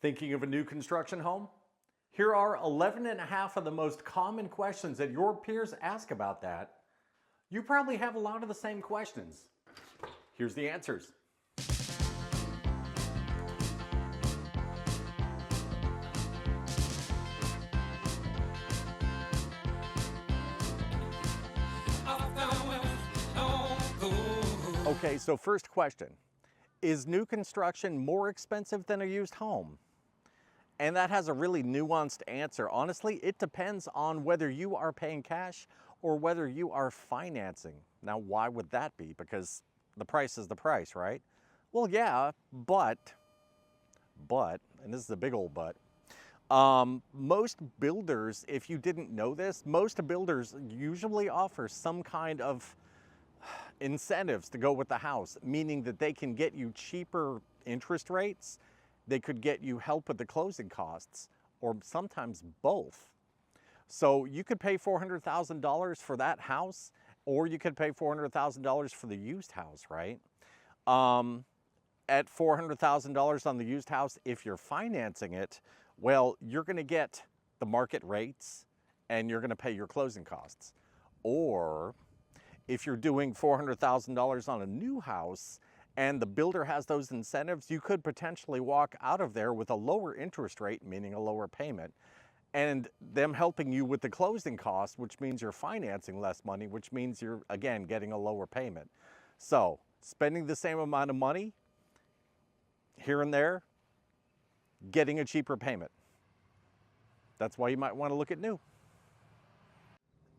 Thinking of a new construction home? Here are 11 and a half of the most common questions that your peers ask about that. You probably have a lot of the same questions. Here's the answers. Okay, so first question. Is new construction more expensive than a used home? And that has a really nuanced answer. Honestly, it depends on whether you are paying cash or whether you are financing. Now, why would that be? Because the price is the price, right? Well, yeah, but, and this is a big old but, most builders, if you didn't know this, most builders usually offer some kind of incentives to go with the house, meaning that they can get you cheaper interest rates, they could get you help with the closing costs, or sometimes both. So you could pay $400,000 for that house, or you could pay $400,000 for the used house, right? At $400,000 on the used house, if you're financing it, well, you're gonna get the market rates and you're gonna pay your closing costs. Or if you're doing $400,000 on a new house and the builder has those incentives, you could potentially walk out of there with a lower interest rate, meaning a lower payment, and them helping you with the closing costs, which means you're financing less money, which means you're, again, getting a lower payment. So spending the same amount of money here and there, getting a cheaper payment. That's why you might want to look at new.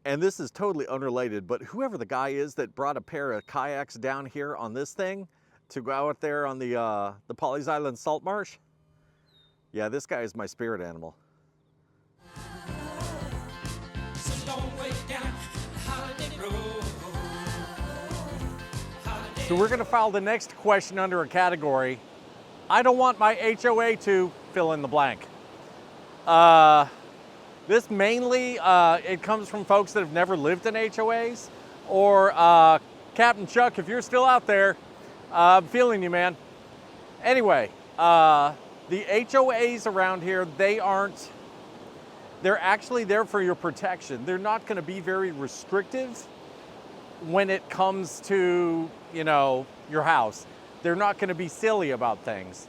And this is totally unrelated, but whoever the guy is that brought a pair of kayaks down here on this thing to go out there on the Pawleys Island salt marsh, yeah, this guy is my spirit animal. So we're gonna file the next question under a category. I don't want my HOA to fill in the blank. This mainly, it comes from folks that have never lived in HOAs, or Captain Chuck, if you're still out there, I'm feeling you, man. Anyway, the HOAs around here, they're actually there for your protection. They're not gonna be very restrictive when it comes to, you know, your house. They're not gonna be silly about things.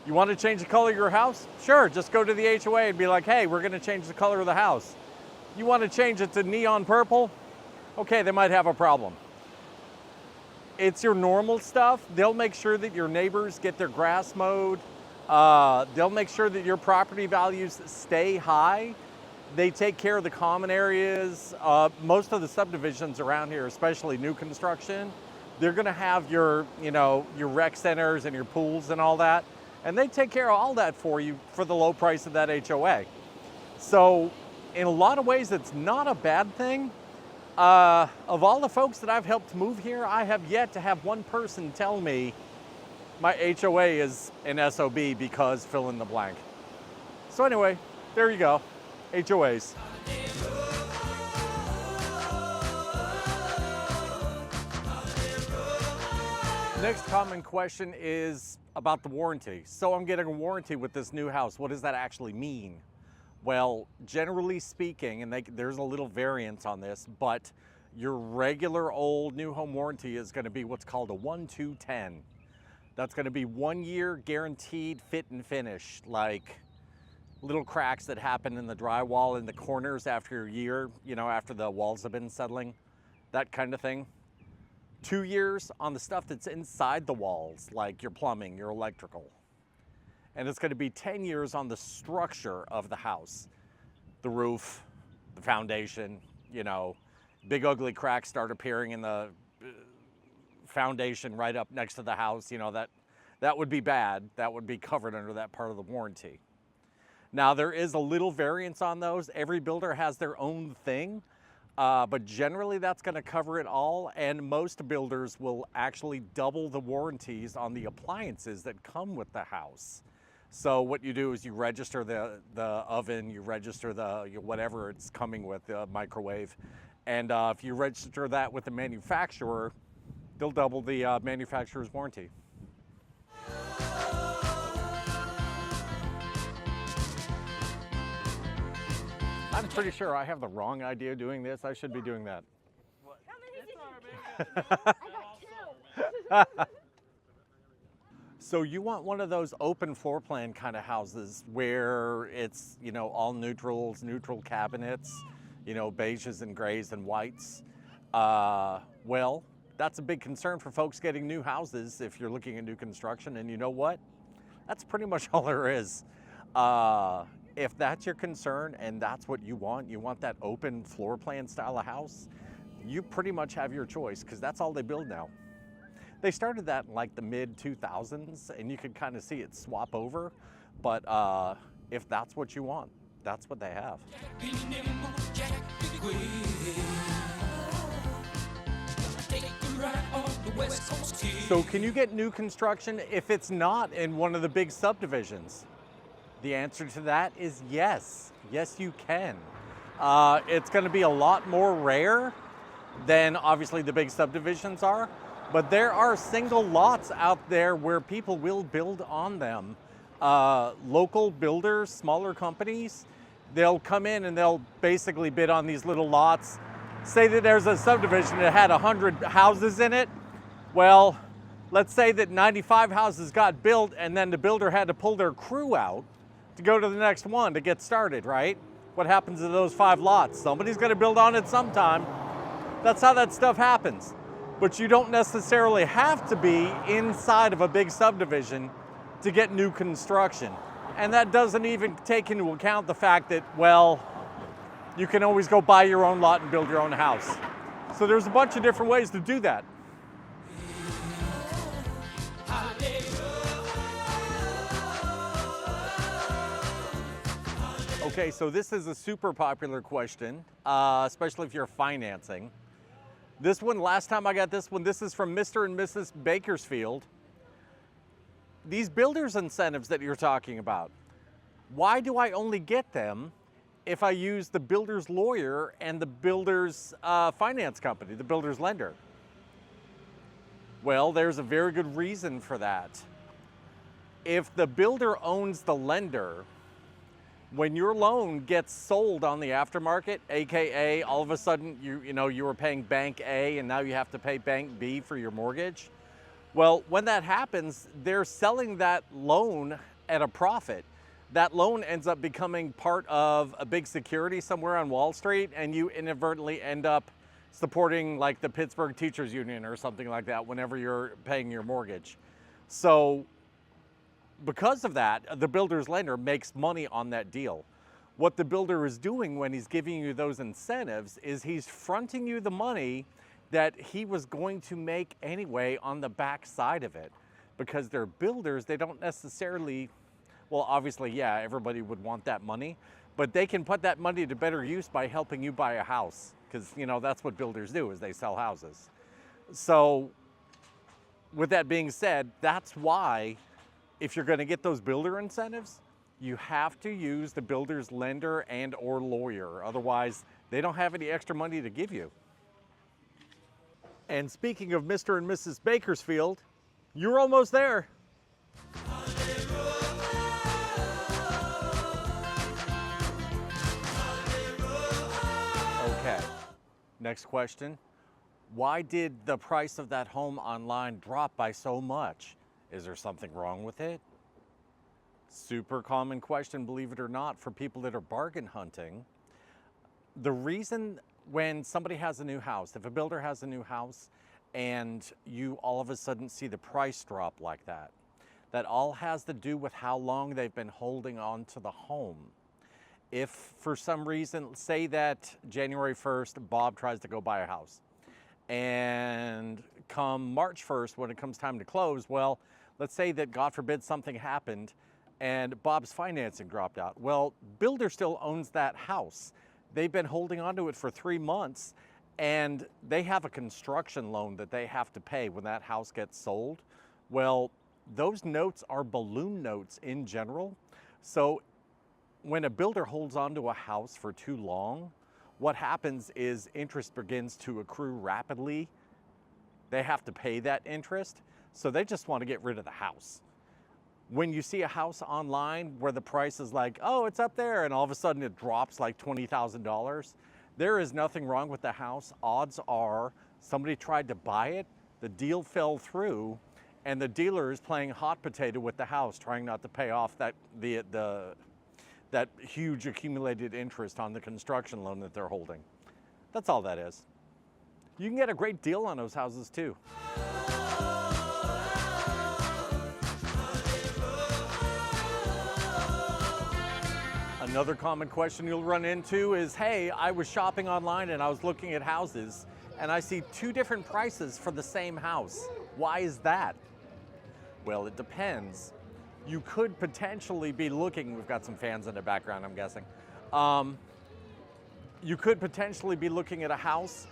You want to change the color of your house? Sure, just go to the HOA and be like, hey, we're going to change the color of the house. You want to change it to neon purple? Okay, they might have a problem. It's your normal stuff. They'll make sure that your neighbors get their grass mowed. They'll make sure that your property values stay high. They take care of the common areas. Most of the subdivisions around here, especially new construction, they're going to have your, you know, your rec centers and your pools and all that. And they take care of all that for you for the low price of that HOA. So in a lot of ways, it's not a bad thing. Of all the folks that I've helped move here, I have yet to have one person tell me my HOA is an SOB because fill in the blank. So anyway, there you go, HOAs. Next common question is about the warranty. So I'm getting a warranty with this new house. What does that actually mean? Well, generally speaking, and there's a little variance on this, but your regular old new home warranty is going to be what's called a 1-2-10. That's going to be 1 year guaranteed fit and finish, like little cracks that happen in the drywall in the corners after a year, you know, after the walls have been settling, that kind of thing. 2 years on the stuff that's inside the walls, like your plumbing, your electrical. And it's going to be 10 years on the structure of the house. The roof, the foundation, you know, big ugly cracks start appearing in the foundation right up next to the house, you know, that would be bad. That would be covered under that part of the warranty. Now, there is a little variance on those. Every builder has their own thing. But generally that's going to cover it all, and most builders will actually double the warranties on the appliances that come with the house. So what you do is you register the oven, you register whatever it's coming with, the microwave, and if you register that with the manufacturer, they'll double the manufacturer's warranty. I'm pretty sure I have the wrong idea doing this. I should be doing that. How many did you get? I got 2. So you want one of those open floor plan kind of houses where it's, you know, all neutrals, neutral cabinets, you know, beiges and grays and whites. Well, that's a big concern for folks getting new houses if you're looking at new construction. And you know what? That's pretty much all there is. If that's your concern and that's what you want that open floor plan style of house, you pretty much have your choice, because that's all they build now. They started that in like the mid 2000s, and you could kind of see it swap over. But if that's what you want, that's what they have. So can you get new construction if it's not in one of the big subdivisions? The answer to that is yes. Yes, you can. It's going to be a lot more rare than obviously the big subdivisions are, but there are single lots out there where people will build on them. Local builders, smaller companies, they'll come in and they'll basically bid on these little lots. Say that there's a subdivision that had 100 houses in it. Well, let's say that 95 houses got built and then the builder had to pull their crew out to go to the next one to get started, right? What happens to those 5 lots? Somebody's gonna build on it sometime. That's how that stuff happens. But you don't necessarily have to be inside of a big subdivision to get new construction. And that doesn't even take into account the fact that, well, you can always go buy your own lot and build your own house. So there's a bunch of different ways to do that. Okay, so this is a super popular question, especially if you're financing. This one, last time I got this one, this is from Mr. and Mrs. Bakersfield. These builder's incentives that you're talking about, why do I only get them if I use the builder's lawyer and the builder's finance company, the builder's lender? Well, there's a very good reason for that. If the builder owns the lender, when your loan gets sold on the aftermarket, AKA all of a sudden you were paying bank A and now you have to pay bank B for your mortgage. Well, when that happens, they're selling that loan at a profit. That loan ends up becoming part of a big security somewhere on Wall Street, and you inadvertently end up supporting like the Pittsburgh Teachers Union or something like that whenever you're paying your mortgage. So because of that, the builder's lender makes money on that deal. What the builder is doing when he's giving you those incentives is he's fronting you the money that he was going to make anyway on the back side of it. Because they're builders, they don't necessarily, well, obviously, yeah, everybody would want that money, but they can put that money to better use by helping you buy a house. Because, you know, that's what builders do, is they sell houses. So with that being said, that's why if you're going to get those builder incentives, you have to use the builder's lender and or lawyer. Otherwise, they don't have any extra money to give you. And speaking of Mr. and Mrs. Bakersfield, you're almost there. Okay, next question. Why did the price of that home online drop by so much? Is there something wrong with it? Super common question, believe it or not, for people that are bargain hunting. The reason when somebody has a new house, if a builder has a new house and you all of a sudden see the price drop like that, that all has to do with how long they've been holding on to the home. If for some reason, say that January 1st, Bob tries to go buy a house, and come March 1st, when it comes time to close, well, let's say that God forbid something happened and Bob's financing dropped out. Well, builder still owns that house. They've been holding onto it for 3 months, and they have a construction loan that they have to pay when that house gets sold. Well, those notes are balloon notes in general. So when a builder holds onto a house for too long, what happens is interest begins to accrue rapidly. They have to pay that interest, so they just want to get rid of the house. When you see a house online where the price is like, oh, it's up there, and all of a sudden it drops like $20,000, there is nothing wrong with the house. Odds are somebody tried to buy it, the deal fell through, and the dealer is playing hot potato with the house, trying not to pay off that huge accumulated interest on the construction loan that they're holding. That's all that is. You can get a great deal on those houses too. Another common question you'll run into is, hey, I was shopping online and I was looking at houses and I see two different prices for the same house. Why is that? Well, it depends. You could potentially be looking, we've got some fans in the background, I'm guessing. You could potentially be looking at a house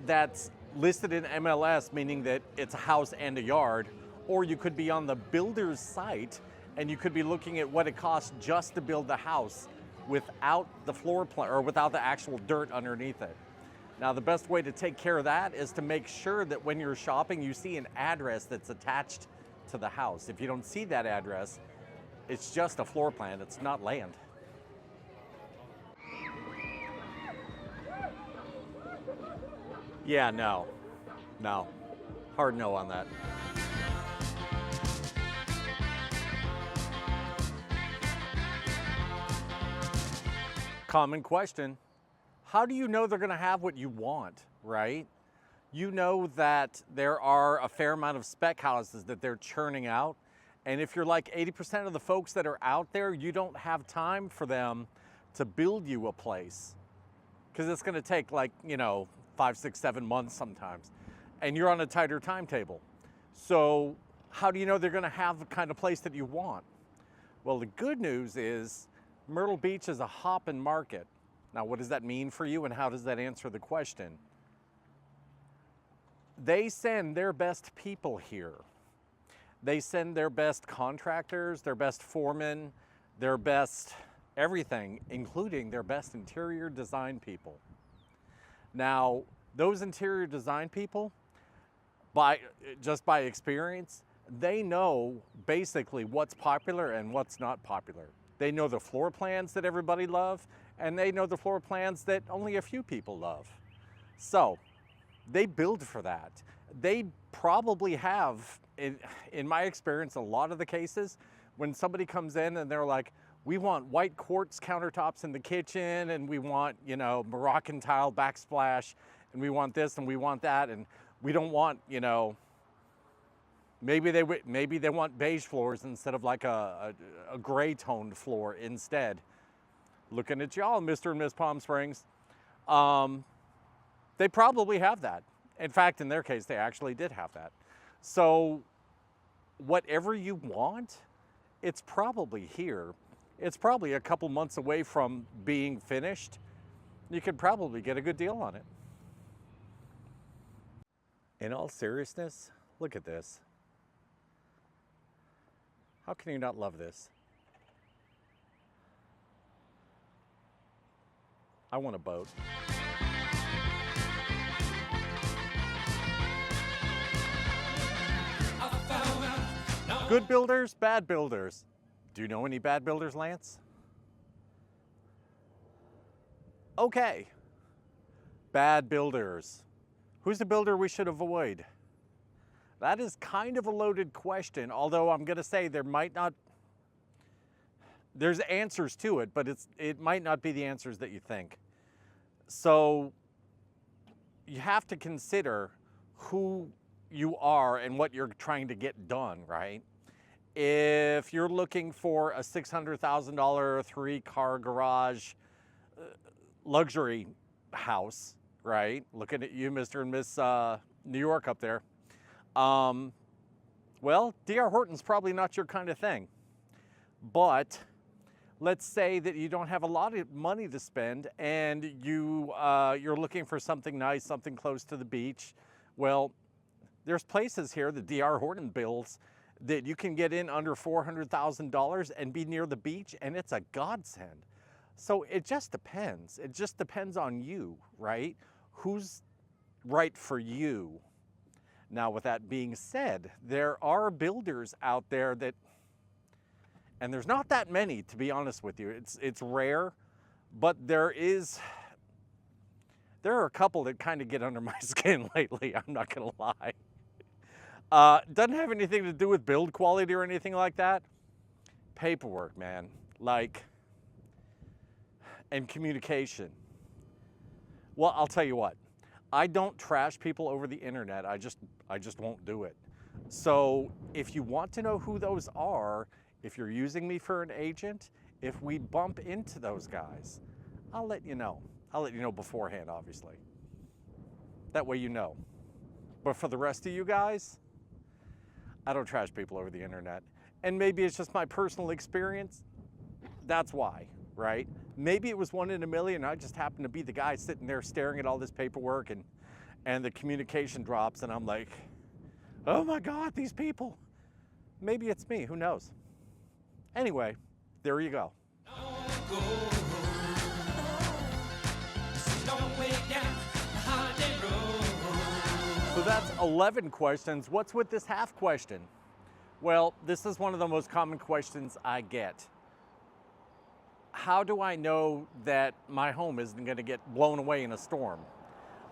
that's listed in MLS, meaning that it's a house and a yard, or you could be on the builder's site and you could be looking at what it costs just to build the house without the floor plan or without the actual dirt underneath it. Now, the best way to take care of that is to make sure that when you're shopping, you see an address that's attached to the house. If you don't see that address, it's just a floor plan, it's not land. Yeah, no. Hard no on that. Common question. How do you know they're gonna have what you want, right? You know that there are a fair amount of spec houses that they're churning out. And if you're like 80% of the folks that are out there, you don't have time for them to build you a place. Because it's gonna take 5, 6, 7 months sometimes. And you're on a tighter timetable. So how do you know they're gonna have the kind of place that you want? Well, the good news is Myrtle Beach is a hopping market. Now, what does that mean for you and how does that answer the question? They send their best people here. They send their best contractors, their best foremen, their best everything, including their best interior design people. Now, those interior design people, just by experience, they know basically what's popular and what's not popular. They know the floor plans that everybody loves, and they know the floor plans that only a few people love. So they build for that. They probably have, in my experience, a lot of the cases, when somebody comes in and they're like, we want white quartz countertops in the kitchen, and we want, Moroccan tile backsplash, and we want this and we want that, and we don't want, maybe they want beige floors instead of like a gray toned floor instead. Looking at y'all, Mr. and Miss Palm Springs. They probably have that. In fact, in their case, they actually did have that. So whatever you want, it's probably here. It's probably a couple months away from being finished. You could probably get a good deal on it. In all seriousness, look at this. How can you not love this? I want a boat. Good builders, bad builders. Do you know any bad builders, Lance? Okay. Bad builders. Who's the builder we should avoid? That is kind of a loaded question, although I'm going to say there's answers to it, but it might not be the answers that you think. So you have to consider who you are and what you're trying to get done, right? If you're looking for a $600,000 3-car garage luxury house, right? Looking at you, Mr. and Miss New York up there. Well, D.R. Horton's probably not your kind of thing. But let's say that you don't have a lot of money to spend and you're looking for something nice, something close to the beach. Well, there's places here that D.R. Horton builds that you can get in under $400,000 and be near the beach, and it's a godsend. So it just depends. It just depends on you, right? Who's right for you? Now, with that being said, there are builders out there that And there's not that many, to be honest with you. It's rare, but there are a couple that kind of get under my skin lately, I'm not gonna lie. Doesn't have anything to do with build quality or anything like that. Paperwork, man, like, and communication. Well, I'll tell you what, I don't trash people over the internet. I just won't do it. So if you want to know who those are, if you're using me for an agent, if we bump into those guys, I'll let you know. I'll let you know beforehand, obviously. That way you know. But for the rest of you guys, I don't trash people over the internet. And maybe it's just my personal experience. That's why, right? Maybe it was 1 in a million. I just happened to be the guy sitting there staring at all this paperwork and the communication drops and I'm like, oh my God, these people. Maybe it's me, who knows? Anyway, there you go. So that's 11 questions. What's with this half question? Well, this is one of the most common questions I get. How do I know that my home isn't going to get blown away in a storm?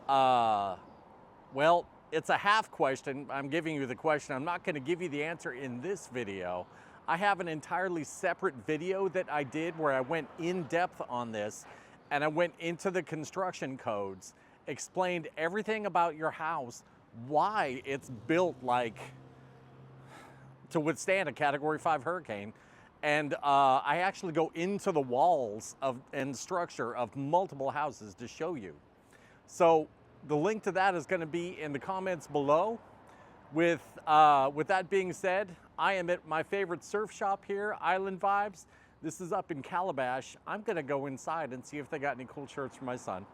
Well, it's a half question. I'm giving you the question. I'm not going to give you the answer in this video. I have an entirely separate video that I did where I went in depth on this and I went into the construction codes, explained everything about your house, why it's built like to withstand a Category 5 hurricane. And I actually go into the walls and structure of multiple houses to show you. So the link to that is going to be in the comments below. With that being said, I am at my favorite surf shop here, Island Vibes. This is up in Calabash. I'm going to go inside and see if they got any cool shirts for my son.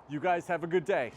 You guys have a good day.